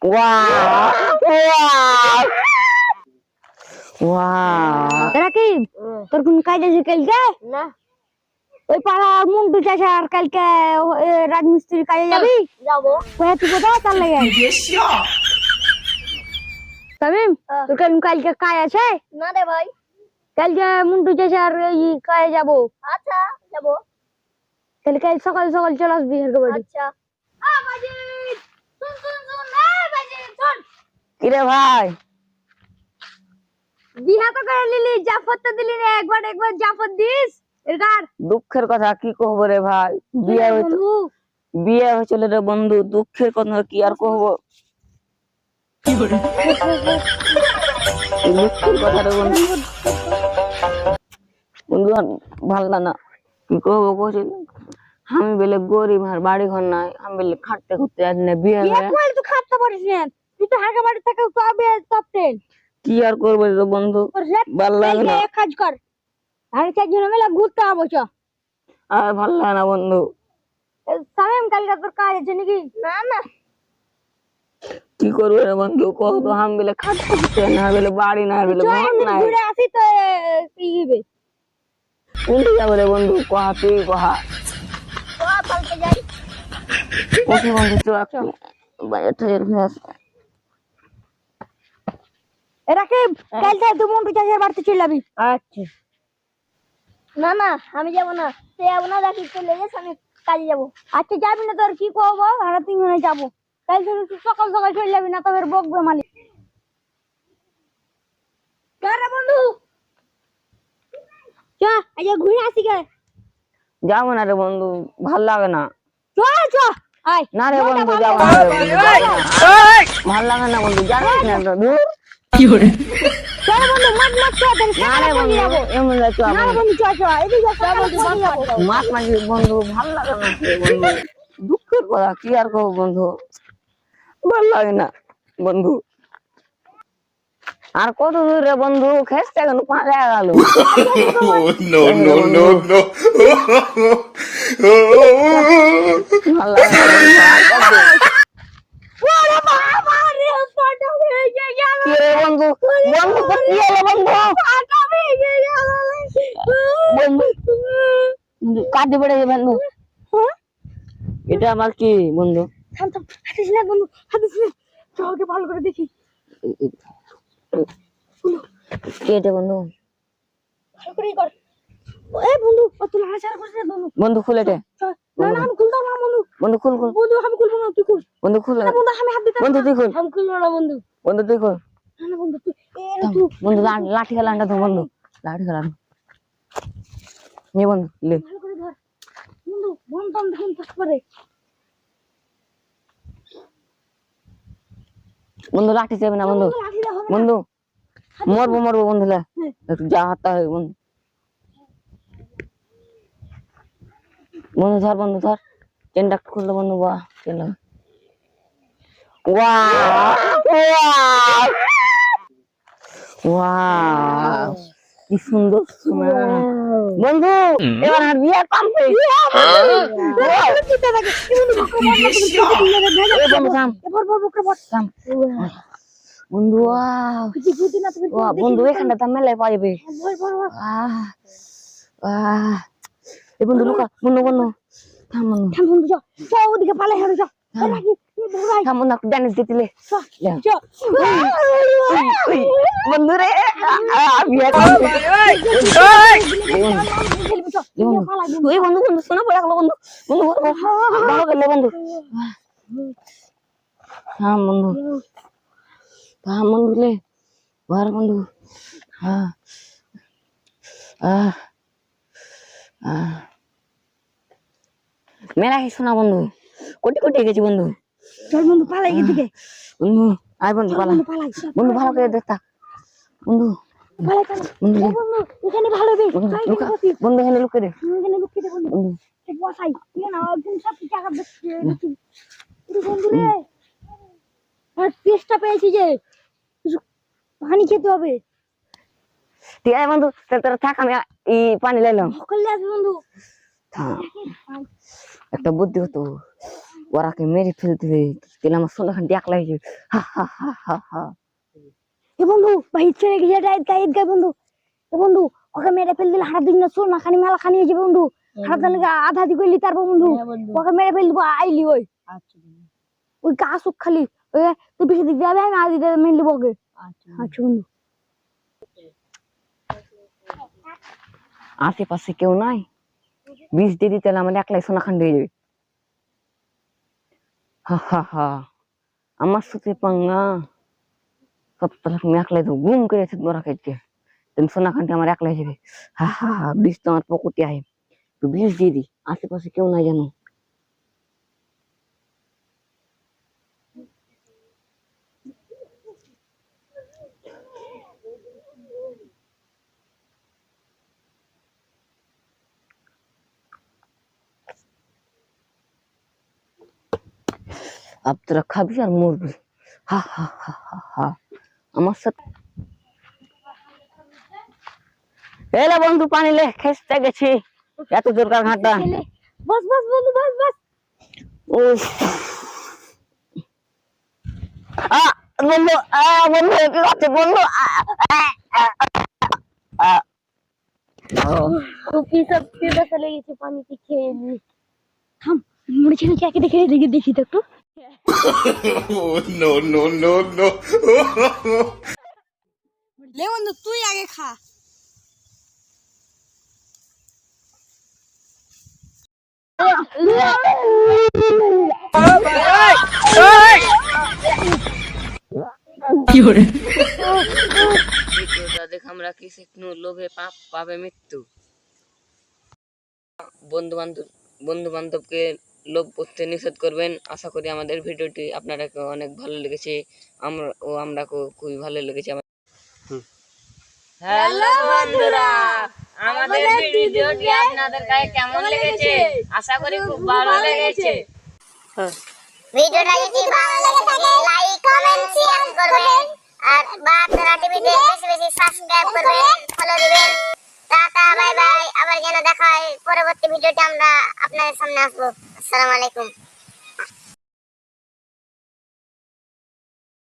Wow wow wow Rakib তোর কোন কাজ আছে কালকে? না ওই পাড়া মুন্টু চাচা আর কালকে রাজমিস্ত্রির কাজে যাবি? যাবো কোথায় তুই কোথায় তার লাগে তামিম তোর কালকে কাজ আছে? না রে ভাই। কালকে মুন্টু চাচার এই কাজে যাবো। আচ্ছা যাবো। তাহলে কাল সকাল সকাল চলে আসবি বাড়ি। আচ্ছা কিরে ভাই বিয়া তো করে নিলি, জাফর তো দিলি না, একবার একবার জাফর দিস। এটার দুঃখের কথা কি কহবো রে ভাই, বিয়ে হয়েছিল রে বন্ধু, দুঃখের কথা কি আর কহবো। দুঃখের কথা রে বন্ধু, বন্ধু ভাল না কি কহবো কইছিল। আমি বেলে গরিব, আর বাড়ি ঘর নাই, আমি বেলে খাটতে খুঁজতে আজ না বিয়ে বিয়ে করলে তুই খাটতে পারিস না, তুই তো হাগা বাড়ি থেকে তবে তপতেন। কি আর করবো রে বন্ধু, ভাল লাগে না। এক কাজ কর, আর চারজন মিলে ঘুরতে যাবো। চ আর ভাল লাগে না বন্ধু। সামিম কালকে তোর কাজ আছে নাকি? না না কি করবো রে বন্ধু, কহ তো আমি বেলে খাটতে খুঁজতে না, বেলে বাড়ি নাই, বেলে ঘর নাই। ঘুরে আসি তো কি হবে। কোনটি যাবো রে বন্ধু, কহা তুই কহা। কালকে যাই ওকে বন্ধু চ একটু বাইরে থেকে ফিরে আসি। রাকিব কাল থেকে তুই মুন্টু চাচার বাড়িতে চলে যাবি। আচ্ছা না না আমি যাবো না, তুই যাবো না, রাকিব চলে যাস, আমি কাজে যাবো। আচ্ছা যাবি না তোর কি করবো, আমরা তিনজনে যাবো। কাল থেকে তুই সকাল সকাল চলে যাবি, না তবে বকবে মালিক। কারা বন্ধু চ আজ ঘুরে আসি গে। যাবো না রে বন্ধু, ভাল লাগে না। চ চ আয় না রে বন্ধু যাবো না রে বন্ধু, ভাল লাগে না বন্ধু, জানিস না তো দূর। চল বন্ধু মাছ মাছ চ দেন না রে বন্ধু এমন যাচ্ছ না বন্ধু চ চ এদিকে চ বন্ধু মাছ মাঝি বন্ধু, ভাল লাগে না রে বন্ধু, দুঃখের কথা কি আর কব বন্ধু, ভাল লাগে না বন্ধু। আর কত দূর রে বন্ধু, খেসতে এখন পাঁচা গেল। No, no, no, no. ভাল লাগে না বন্ধু, আর কত দূর? ওরে বাবা রে পাটা ভেঙে গেল। কি রে বন্ধু, বন্ধু তো কি হলো বন্ধু, পাটা ভেঙে গেল বন্ধু বন্ধু কাঁদে পড়েছে বন্ধু। হ্যাঁ এটা আমার কি বন্ধু, থাম থাম হাতিস না বন্ধু, হাতিস না, চলকে ভালো করে দেখি। কি এটা বন্ধু, ভালো করে কর। এ বন্ধু অত লাড়াচাড়া করিস না বন্ধু। বন্ধু খুলে দে, না না আমি খুলতাম না বন্ধু। বন্ধু খুল খুল, বন্ধু আমি খুলবো না, তুই খুল। বন্ধু খুল না বন্ধু আমি হাত দিতাম বন্ধু না। তুই খুল, আমি খুলবো না বন্ধু। বন্ধু তুই খুল। না না বন্ধু তুই থাম, বন্ধু লাঠি খেলা আনটা তো বন্ধু, লাঠি খেলা নে বন্ধু লে। ভালো করে ধর বন্ধু, বন্ধন ধান থাক করে। বন্ধু লাঠি যাবে না বন্ধু, লাঠি দেওয়া হবে না। বন্ধু মরবো মরবো বন্ধু লে, একটু যা হাতটা হয় বন্ধু। বন্ধু ধর, বন্ধু ধর, চেনটা খুললো বন্ধু, বাহ চেন লাগা। ওয়াও কি সুন্দর সোনা বন্ধু, এবার আর বিয়ে পাম্পে বন্ধু। বন্ধু এখানটা তো মেলায় পাওয়া যাবে। এই বন্ধু লুকা, বন্ধু বন্ধু থাম বন্ধু, ওদিকে পালাই হারো যা। থাম বন্ধু, ড্যানিস দিতিলে বন্ধু রে বিয়ে বন্ধু, বন্ধু বন্ধু শোনা পড়ে গেল বন্ধু, বন্ধু ভালো গেল বন্ধু। থাম বন্ধু, থাম বন্ধু লে বার বন্ধু। হ্যাঁ মেলা কি শোনা বন্ধু, কোটি কোটি গেছি বন্ধু। চল বন্ধু পালাই এদিকে। বন্ধু আয় বন্ধু পালা, বন্ধু ভালো করে দেখতা বন্ধু, পালাই পালাই বন্ধু বন্ধু এখানে ভালো হবে। লুকা বন্ধু, এখানে লুকে দে এখানে লুকিয়ে দে বন্ধু। বন্ধু। বসাই না একদম সব টাকা দেখছি বন্ধু রে। আর পেস্টটা পেয়েছি যে পানি খেতে হবে। ঠিক আছে বন্ধু, তোরা থাক, আমি এই পানি লাইলাম। সকালে আসবে বন্ধু। একটা বুদ্ধি হতো, ওরাকে মেরে ফেলতে তাহলে আমার সোনাখানটি একলা হয়ে যাবে। হা হা হা হা হা। এ বন্ধু ভাই ছেড়ে গেছে ঈদগাহ বন্ধু। এ বন্ধু ওকে মেরে ফেল দিলে হারা দিন সোনা খানি মেলা খানি হয়ে যাবে বন্ধু। হারা দিন আধা দি করলি তারপর বন্ধু ওকে মেরে ফেল দিব আইলি ওই ওই গাছ খালি ওই তুই বেশি দিক যাবে আমি আজ মেরে দিব ওকে। আচ্ছা বন্ধু। আশেপাশে কেউ নাই, বিষ দিয়ে দিতে আমার একলাই সোনাখান্ডি হয়ে যাবে। হা হা হা, আমার সাথে পাঙ্গা সব আমি একলাই তো গুম করে ওরা খেতে সোনাখান্ডি আমার একলাই যাবে। হা হা হা, বিষ তো আমার পকেটে আয়, তো বিষ দিয়ে দি। আশেপাশে কেউ নাই জানো। अब তোরা খাবি আর মরবি। হা হা হা হা হা, আমার সাথে এলে বন্ধু পানি লে, খেসতে গেছি এত জোরকার ঘাটটা। বস বস বন্ধু বস বস। উফ, বন্ধু বন্ধু কি করছে বন্ধু? পিপাসা লেগেছে পানিতে খেয়ে নি। থাম মুড়ি ছেলে চাকে দেখে দেখি দেখি তো একটু। No, no, no, no. লে বন্ধু তুই আগে খা। দেখ আমরা কি শিখনু, লোভে পাপ পাবে মৃত্যু। বন্ধু বান্ধবকে লোভ করতে নিষেধ করবেন। আশা করি আমাদের ভিডিওটি আপনারা অনেক ভালো লেগেছে। আমরা খুবই ভালো লেগেছে। হ্যালো বন্ধুরা, আমাদের ভিডিওটি আপনাদের কাছে কেমন লেগেছে? আশা করি খুব ভালো লেগেছে। ভিডিওটা যদি ভালো লেগে থাকে লাইক কমেন্ট শেয়ার করবেন আর বাতরা টিভিতে বেশি বেশি সাবস্ক্রাইব করবেন, ফলো দিবেন। টাটা বাই বাই, আবার যেন দেখা হয় পরবর্তী ভিডিওতে আমরা আপনাদের সামনে আসবো। আসসালামু আলাইকুম।